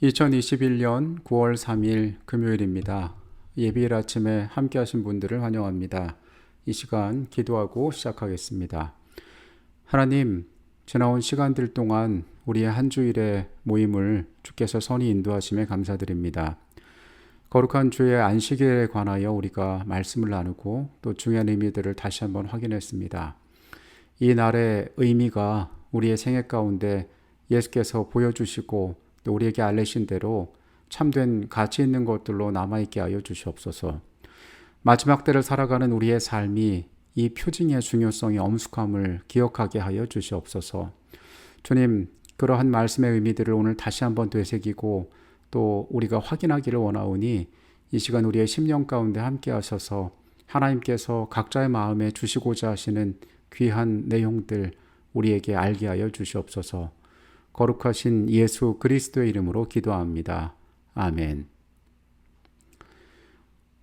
2021년 9월 3일 금요일입니다. 예비일 아침에 함께 하신 분들을 환영합니다. 이 시간 기도하고 시작하겠습니다. 하나님, 지나온 시간들 동안 우리의 한 주일의 모임을 주께서 선히 인도하심에 감사드립니다. 거룩한 주의 안식일에 관하여 우리가 말씀을 나누고 또 중요한 의미들을 다시 한번 확인했습니다. 이 날의 의미가 우리의 생애 가운데 예수께서 보여주시고 또 우리에게 알리신 대로 참된 가치 있는 것들로 남아있게 하여 주시옵소서. 마지막 때를 살아가는 우리의 삶이 이 표징의 중요성의 엄숙함을 기억하게 하여 주시옵소서. 주님, 그러한 말씀의 의미들을 오늘 다시 한번 되새기고 또 우리가 확인하기를 원하오니 이 시간 우리의 심령 가운데 함께 하셔서 하나님께서 각자의 마음에 주시고자 하시는 귀한 내용들 우리에게 알게 하여 주시옵소서. 거룩하신 예수 그리스도의 이름으로 기도합니다. 아멘.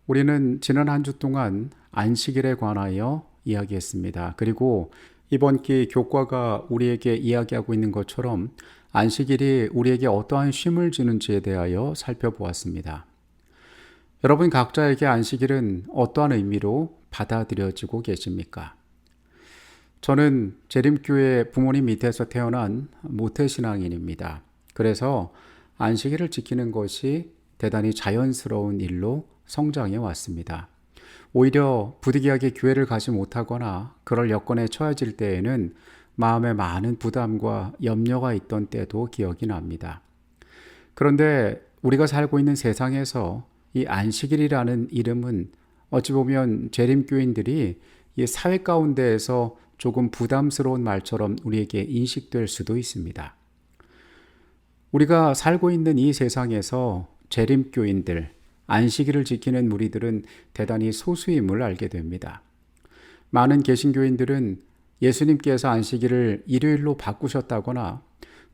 우리는 지난 한 주 동안 안식일에 관하여 이야기했습니다. 그리고 이번 기 교과가 우리에게 이야기하고 있는 것처럼 안식일이 우리에게 어떠한 쉼을 주는지에 대하여 살펴보았습니다. 여러분 각자에게 안식일은 어떠한 의미로 받아들여지고 계십니까? 저는 재림교회 부모님 밑에서 태어난 모태신앙인입니다. 그래서 안식일을 지키는 것이 대단히 자연스러운 일로 성장해 왔습니다. 오히려 부득이하게 교회를 가지 못하거나 그럴 여건에 처해질 때에는 마음에 많은 부담과 염려가 있던 때도 기억이 납니다. 그런데 우리가 살고 있는 세상에서 이 안식일이라는 이름은 어찌 보면 재림교인들이 이 사회 가운데에서 조금 부담스러운 말처럼 우리에게 인식될 수도 있습니다. 우리가 살고 있는 이 세상에서 재림교인들, 안식일을 지키는 무리들은 대단히 소수임을 알게 됩니다. 많은 개신교인들은 예수님께서 안식일을 일요일로 바꾸셨다거나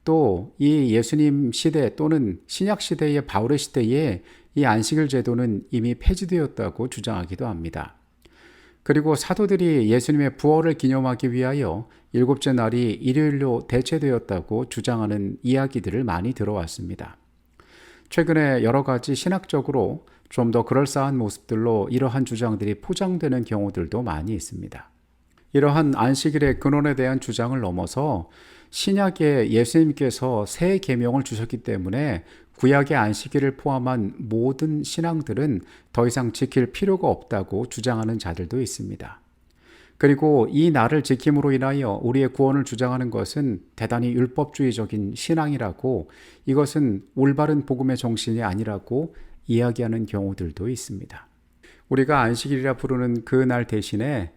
또 이 예수님 시대 또는 신약 시대의 바울의 시대에 이 안식일 제도는 이미 폐지되었다고 주장하기도 합니다. 그리고 사도들이 예수님의 부활을 기념하기 위하여 일곱째 날이 일요일로 대체되었다고 주장하는 이야기들을 많이 들어왔습니다. 최근에 여러 가지 신학적으로 좀 더 그럴싸한 모습들로 이러한 주장들이 포장되는 경우들도 많이 있습니다. 이러한 안식일의 근원에 대한 주장을 넘어서 신약에 예수님께서 새 계명을 주셨기 때문에 구약의 안식일을 포함한 모든 신앙들은 더 이상 지킬 필요가 없다고 주장하는 자들도 있습니다. 그리고 이 날을 지킴으로 인하여 우리의 구원을 주장하는 것은 대단히 율법주의적인 신앙이라고, 이것은 올바른 복음의 정신이 아니라고 이야기하는 경우들도 있습니다. 우리가 안식일이라 부르는 그 날 대신에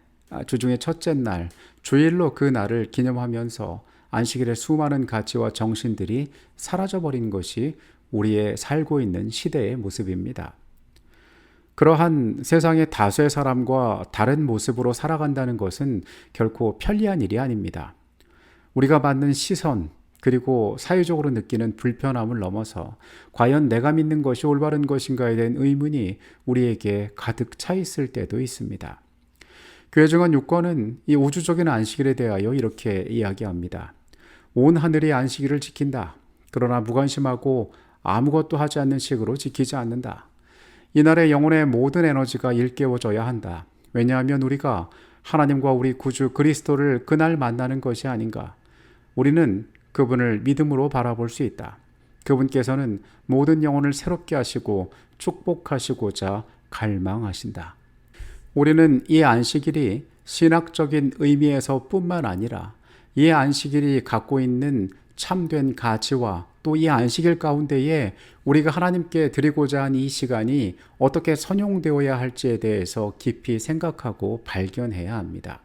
주중의 첫째 날, 주일로 그 날을 기념하면서 안식일의 수많은 가치와 정신들이 사라져버린 것이 우리의 살고 있는 시대의 모습입니다. 그러한 세상의 다수의 사람과 다른 모습으로 살아간다는 것은 결코 편리한 일이 아닙니다. 우리가 받는 시선, 그리고 사회적으로 느끼는 불편함을 넘어서 과연 내가 믿는 것이 올바른 것인가에 대한 의문이 우리에게 가득 차 있을 때도 있습니다. 교회 증언 6권은 이 우주적인 안식일에 대하여 이렇게 이야기합니다. 온 하늘이 안식일을 지킨다. 그러나 무관심하고 아무것도 하지 않는 식으로 지키지 않는다. 이날의 영혼의 모든 에너지가 일깨워져야 한다. 왜냐하면 우리가 하나님과 우리 구주 그리스도를 그날 만나는 것이 아닌가. 우리는 그분을 믿음으로 바라볼 수 있다. 그분께서는 모든 영혼을 새롭게 하시고 축복하시고자 갈망하신다. 우리는 이 안식일이 신학적인 의미에서 뿐만 아니라 이 안식일이 갖고 있는 참된 가치와 또 이 안식일 가운데에 우리가 하나님께 드리고자 한 이 시간이 어떻게 선용되어야 할지에 대해서 깊이 생각하고 발견해야 합니다.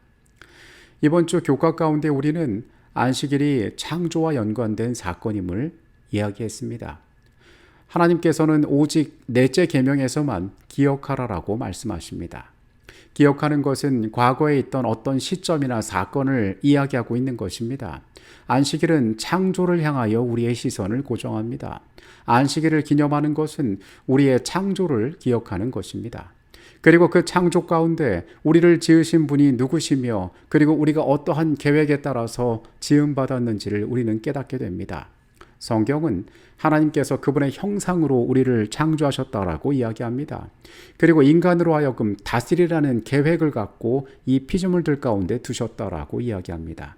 이번 주 교과 가운데 우리는 안식일이 창조와 연관된 사건임을 이야기했습니다. 하나님께서는 오직 넷째 계명에서만 기억하라라고 말씀하십니다. 기억하는 것은 과거에 있던 어떤 시점이나 사건을 이야기하고 있는 것입니다. 안식일은 창조를 향하여 우리의 시선을 고정합니다. 안식일을 기념하는 것은 우리의 창조를 기억하는 것입니다. 그리고 그 창조 가운데 우리를 지으신 분이 누구시며 그리고 우리가 어떠한 계획에 따라서 지음받았는지를 우리는 깨닫게 됩니다. 성경은 하나님께서 그분의 형상으로 우리를 창조하셨다라고 이야기합니다. 그리고 인간으로 하여금 다스리라는 계획을 갖고 이 피조물들 가운데 두셨다라고 이야기합니다.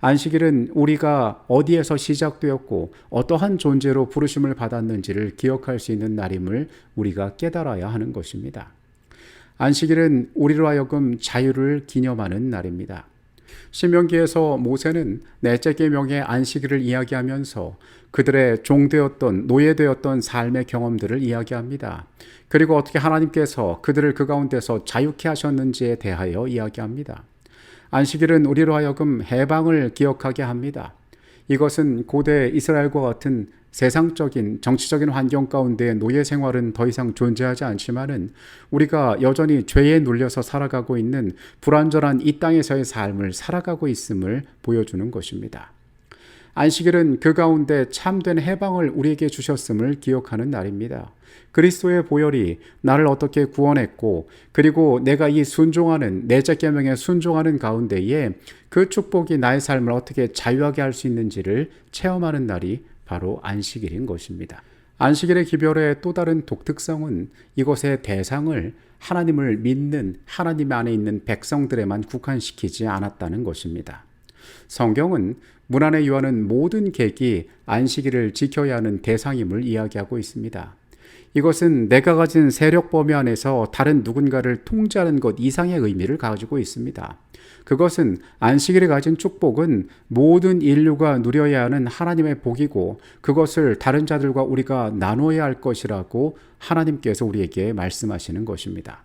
안식일은 우리가 어디에서 시작되었고 어떠한 존재로 부르심을 받았는지를 기억할 수 있는 날임을 우리가 깨달아야 하는 것입니다. 안식일은 우리로 하여금 자유를 기념하는 날입니다. 신명기에서 모세는 넷째 계명의 안식일을 이야기하면서 그들의 종되었던 노예되었던 삶의 경험들을 이야기합니다. 그리고 어떻게 하나님께서 그들을 그 가운데서 자유케 하셨는지에 대하여 이야기합니다. 안식일은 우리로 하여금 해방을 기억하게 합니다. 이것은 고대 이스라엘과 같은 세상적인 정치적인 환경 가운데 노예 생활은 더 이상 존재하지 않지만은 우리가 여전히 죄에 눌려서 살아가고 있는 불완전한 이 땅에서의 삶을 살아가고 있음을 보여주는 것입니다. 안식일은 그 가운데 참된 해방을 우리에게 주셨음을 기억하는 날입니다. 그리스도의 보혈이 나를 어떻게 구원했고 그리고 내가 이 순종하는 넷째 계명에 순종하는 가운데에 그 축복이 나의 삶을 어떻게 자유하게 할 수 있는지를 체험하는 날이 바로 안식일인 것입니다. 안식일의 기별의 또 다른 독특성은 이것의 대상을 하나님을 믿는 하나님 안에 있는 백성들에만 국한시키지 않았다는 것입니다. 성경은 문 안에 유하는 모든 객이 안식일을 지켜야 하는 대상임을 이야기하고 있습니다. 이것은 내가 가진 세력 범위 안에서 다른 누군가를 통제하는 것 이상의 의미를 가지고 있습니다. 그것은 안식일에 가진 축복은 모든 인류가 누려야 하는 하나님의 복이고 그것을 다른 자들과 우리가 나눠야 할 것이라고 하나님께서 우리에게 말씀하시는 것입니다.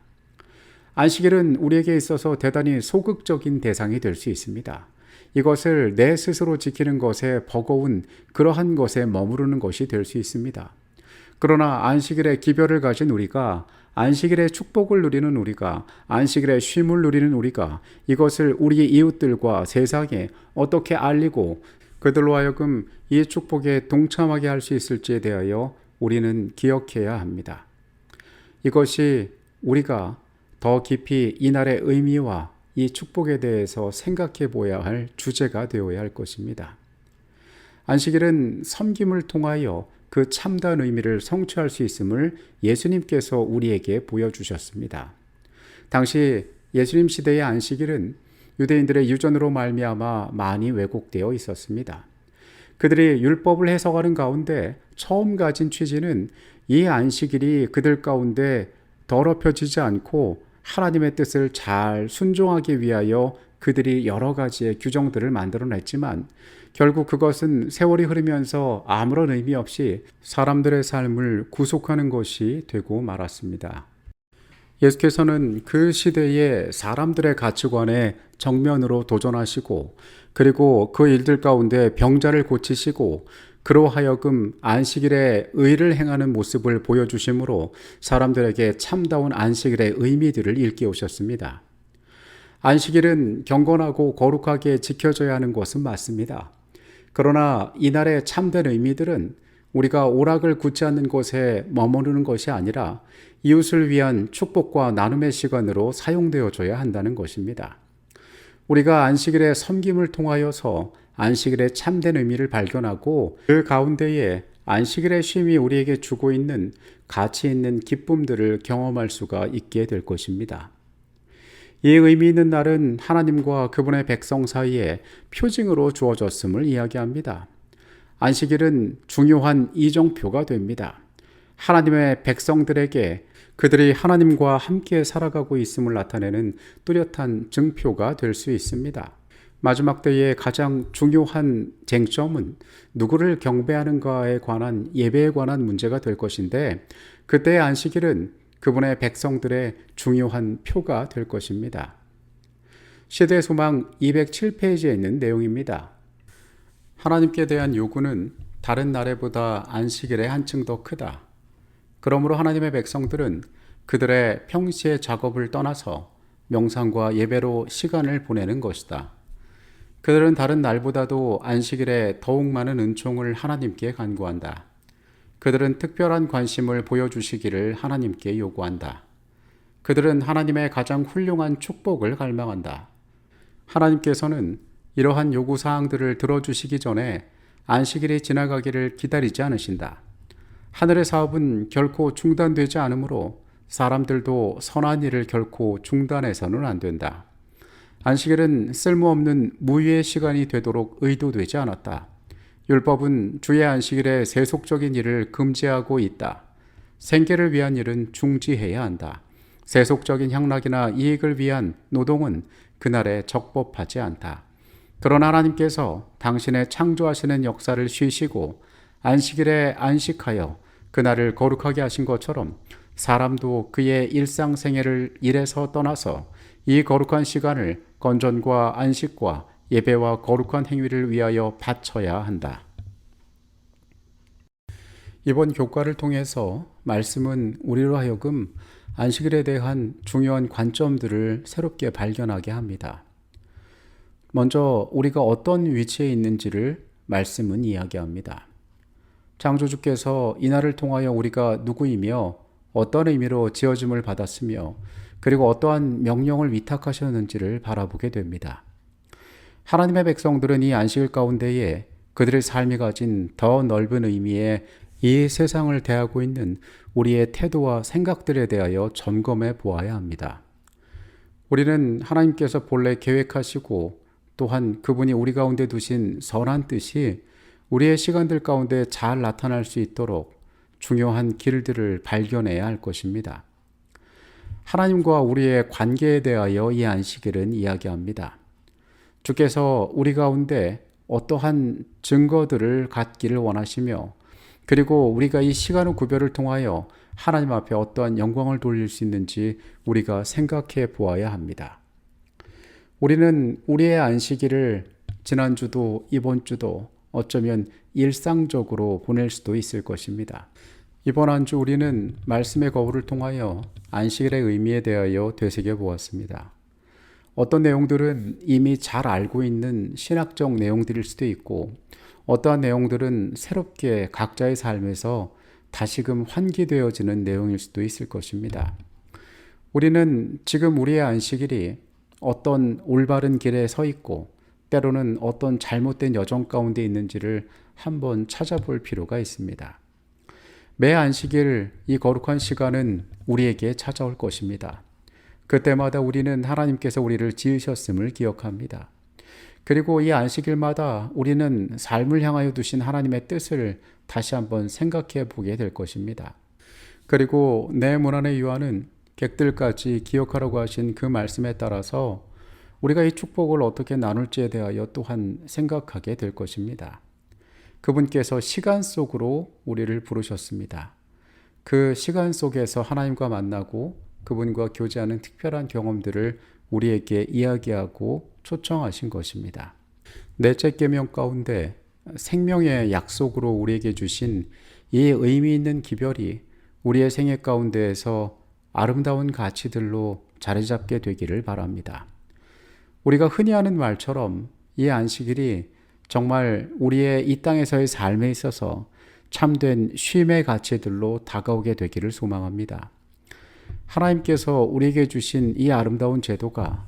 안식일은 우리에게 있어서 대단히 소극적인 대상이 될 수 있습니다. 이것을 내 스스로 지키는 것에 버거운 그러한 것에 머무르는 것이 될 수 있습니다. 그러나 안식일의 기별을 가진 우리가, 안식일의 축복을 누리는 우리가, 안식일의 쉼을 누리는 우리가 이것을 우리 이웃들과 세상에 어떻게 알리고 그들로 하여금 이 축복에 동참하게 할 수 있을지에 대하여 우리는 기억해야 합니다. 이것이 우리가 더 깊이 이날의 의미와 이 축복에 대해서 생각해 보아야 할 주제가 되어야 할 것입니다. 안식일은 섬김을 통하여 그 참다운 의미를 성취할 수 있음을 예수님께서 우리에게 보여주셨습니다. 당시 예수님 시대의 안식일은 유대인들의 유전으로 말미암아 많이 왜곡되어 있었습니다. 그들이 율법을 해석하는 가운데 처음 가진 취지는 이 안식일이 그들 가운데 더럽혀지지 않고 하나님의 뜻을 잘 순종하기 위하여 그들이 여러 가지의 규정들을 만들어냈지만 결국 그것은 세월이 흐르면서 아무런 의미 없이 사람들의 삶을 구속하는 것이 되고 말았습니다. 예수께서는 그 시대의 사람들의 가치관에 정면으로 도전하시고 그리고 그 일들 가운데 병자를 고치시고 그로 하여금 안식일에 의를 행하는 모습을 보여주심으로 사람들에게 참다운 안식일의 의미들을 일깨우셨습니다. 안식일은 경건하고 거룩하게 지켜져야 하는 것은 맞습니다. 그러나 이날의 참된 의미들은 우리가 오락을 굳지 않는 곳에 머무르는 것이 아니라 이웃을 위한 축복과 나눔의 시간으로 사용되어져야 한다는 것입니다. 우리가 안식일의 섬김을 통하여서 안식일의 참된 의미를 발견하고 그 가운데에 안식일의 쉼이 우리에게 주고 있는 가치 있는 기쁨들을 경험할 수가 있게 될 것입니다. 이 의미 있는 날은 하나님과 그분의 백성 사이에 표징으로 주어졌음을 이야기합니다. 안식일은 중요한 이정표가 됩니다. 하나님의 백성들에게 그들이 하나님과 함께 살아가고 있음을 나타내는 뚜렷한 증표가 될 수 있습니다. 마지막 때의 가장 중요한 쟁점은 누구를 경배하는가에 관한 예배에 관한 문제가 될 것인데 그때의 안식일은 그분의 백성들의 중요한 표가 될 것입니다. 시대 소망 207페이지에 있는 내용입니다. 하나님께 대한 요구는 다른 날에보다 안식일에 한층 더 크다. 그러므로 하나님의 백성들은 그들의 평시의 작업을 떠나서 명상과 예배로 시간을 보내는 것이다. 그들은 다른 날보다도 안식일에 더욱 많은 은총을 하나님께 간구한다. 그들은 특별한 관심을 보여주시기를 하나님께 요구한다. 그들은 하나님의 가장 훌륭한 축복을 갈망한다. 하나님께서는 이러한 요구사항들을 들어주시기 전에 안식일이 지나가기를 기다리지 않으신다. 하늘의 사업은 결코 중단되지 않으므로 사람들도 선한 일을 결코 중단해서는 안 된다. 안식일은 쓸모없는 무의의 시간이 되도록 의도되지 않았다. 율법은 주의 안식일에 세속적인 일을 금지하고 있다. 생계를 위한 일은 중지해야 한다. 세속적인 향락이나 이익을 위한 노동은 그날에 적법하지 않다. 그러나 하나님께서 당신의 창조하시는 역사를 쉬시고 안식일에 안식하여 그날을 거룩하게 하신 것처럼 사람도 그의 일상생애를 일에서 떠나서 이 거룩한 시간을 건전과 안식과 예배와 거룩한 행위를 위하여 바쳐야 한다. 이번 교과를 통해서 말씀은 우리로 하여금 안식일에 대한 중요한 관점들을 새롭게 발견하게 합니다. 먼저 우리가 어떤 위치에 있는지를 말씀은 이야기합니다. 창조주께서 이날을 통하여 우리가 누구이며 어떤 의미로 지어짐을 받았으며 그리고 어떠한 명령을 위탁하셨는지를 바라보게 됩니다. 하나님의 백성들은 이 안식일 가운데에 그들의 삶이 가진 더 넓은 의미의 이 세상을 대하고 있는 우리의 태도와 생각들에 대하여 점검해 보아야 합니다. 우리는 하나님께서 본래 계획하시고 또한 그분이 우리 가운데 두신 선한 뜻이 우리의 시간들 가운데 잘 나타날 수 있도록 중요한 길들을 발견해야 할 것입니다. 하나님과 우리의 관계에 대하여 이 안식일은 이야기합니다. 주께서 우리 가운데 어떠한 증거들을 갖기를 원하시며 그리고 우리가 이 시간의 구별을 통하여 하나님 앞에 어떠한 영광을 돌릴 수 있는지 우리가 생각해 보아야 합니다. 우리는 우리의 안식일을 지난주도 이번 주도 어쩌면 일상적으로 보낼 수도 있을 것입니다. 이번 한 주 우리는 말씀의 거울을 통하여 안식일의 의미에 대하여 되새겨 보았습니다. 어떤 내용들은 이미 잘 알고 있는 신학적 내용들일 수도 있고 어떠한 내용들은 새롭게 각자의 삶에서 다시금 환기되어지는 내용일 수도 있을 것입니다. 우리는 지금 우리의 안식일이 어떤 올바른 길에 서 있고 때로는 어떤 잘못된 여정 가운데 있는지를 한번 찾아볼 필요가 있습니다. 매 안식일 이 거룩한 시간은 우리에게 찾아올 것입니다. 그때마다 우리는 하나님께서 우리를 지으셨음을 기억합니다. 그리고 이 안식일마다 우리는 삶을 향하여 두신 하나님의 뜻을 다시 한번 생각해 보게 될 것입니다. 그리고 내 문안의 요한은 객들까지 기억하라고 하신 그 말씀에 따라서 우리가 이 축복을 어떻게 나눌지에 대하여 또한 생각하게 될 것입니다. 그분께서 시간 속으로 우리를 부르셨습니다. 그 시간 속에서 하나님과 만나고 그분과 교제하는 특별한 경험들을 우리에게 이야기하고 초청하신 것입니다. 넷째 계명 가운데 생명의 약속으로 우리에게 주신 이 의미 있는 기별이 우리의 생애 가운데에서 아름다운 가치들로 자리 잡게 되기를 바랍니다. 우리가 흔히 하는 말처럼 이 안식일이 정말 우리의 이 땅에서의 삶에 있어서 참된 쉼의 가치들로 다가오게 되기를 소망합니다. 하나님께서 우리에게 주신 이 아름다운 제도가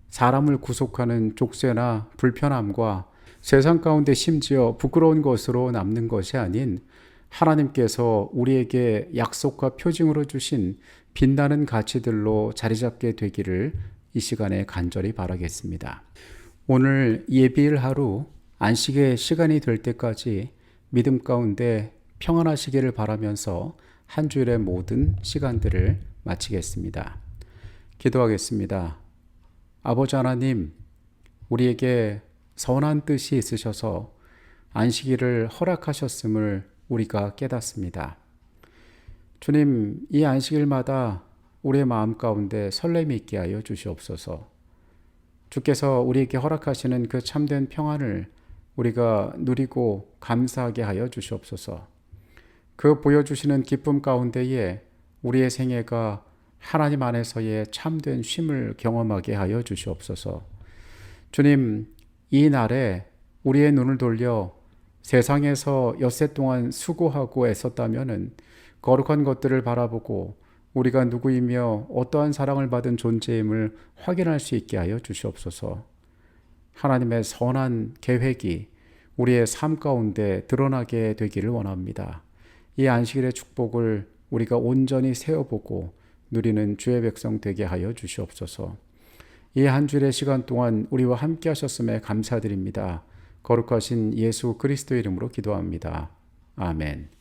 사람을 구속하는 족쇄나 불편함과 세상 가운데 심지어 부끄러운 것으로 남는 것이 아닌 하나님께서 우리에게 약속과 표징으로 주신 빛나는 가치들로 자리 잡게 되기를 이 시간에 간절히 바라겠습니다. 오늘 예비일 하루 안식의 시간이 될 때까지 믿음 가운데 평안하시기를 바라면서 한 주일의 모든 시간들을 마치겠습니다. 기도하겠습니다. 아버지 하나님, 우리에게 선한 뜻이 있으셔서 안식일을 허락하셨음을 우리가 깨닫습니다. 주님, 이 안식일마다 우리의 마음 가운데 설렘이 있게 하여 주시옵소서. 주께서 우리에게 허락하시는 그 참된 평안을 우리가 누리고 감사하게 하여 주시옵소서. 그 보여주시는 기쁨 가운데에 우리의 생애가 하나님 안에서의 참된 쉼을 경험하게 하여 주시옵소서. 주님, 이 날에 우리의 눈을 돌려 세상에서 엿새 동안 수고하고 애썼다면은 거룩한 것들을 바라보고 우리가 누구이며 어떠한 사랑을 받은 존재임을 확인할 수 있게 하여 주시옵소서. 하나님의 선한 계획이 우리의 삶 가운데 드러나게 되기를 원합니다. 이 안식일의 축복을 우리가 온전히 세어보고 누리는 주의 백성 되게 하여 주시옵소서. 이 한 주일의 시간 동안 우리와 함께 하셨음에 감사드립니다. 거룩하신 예수 그리스도 이름으로 기도합니다. 아멘.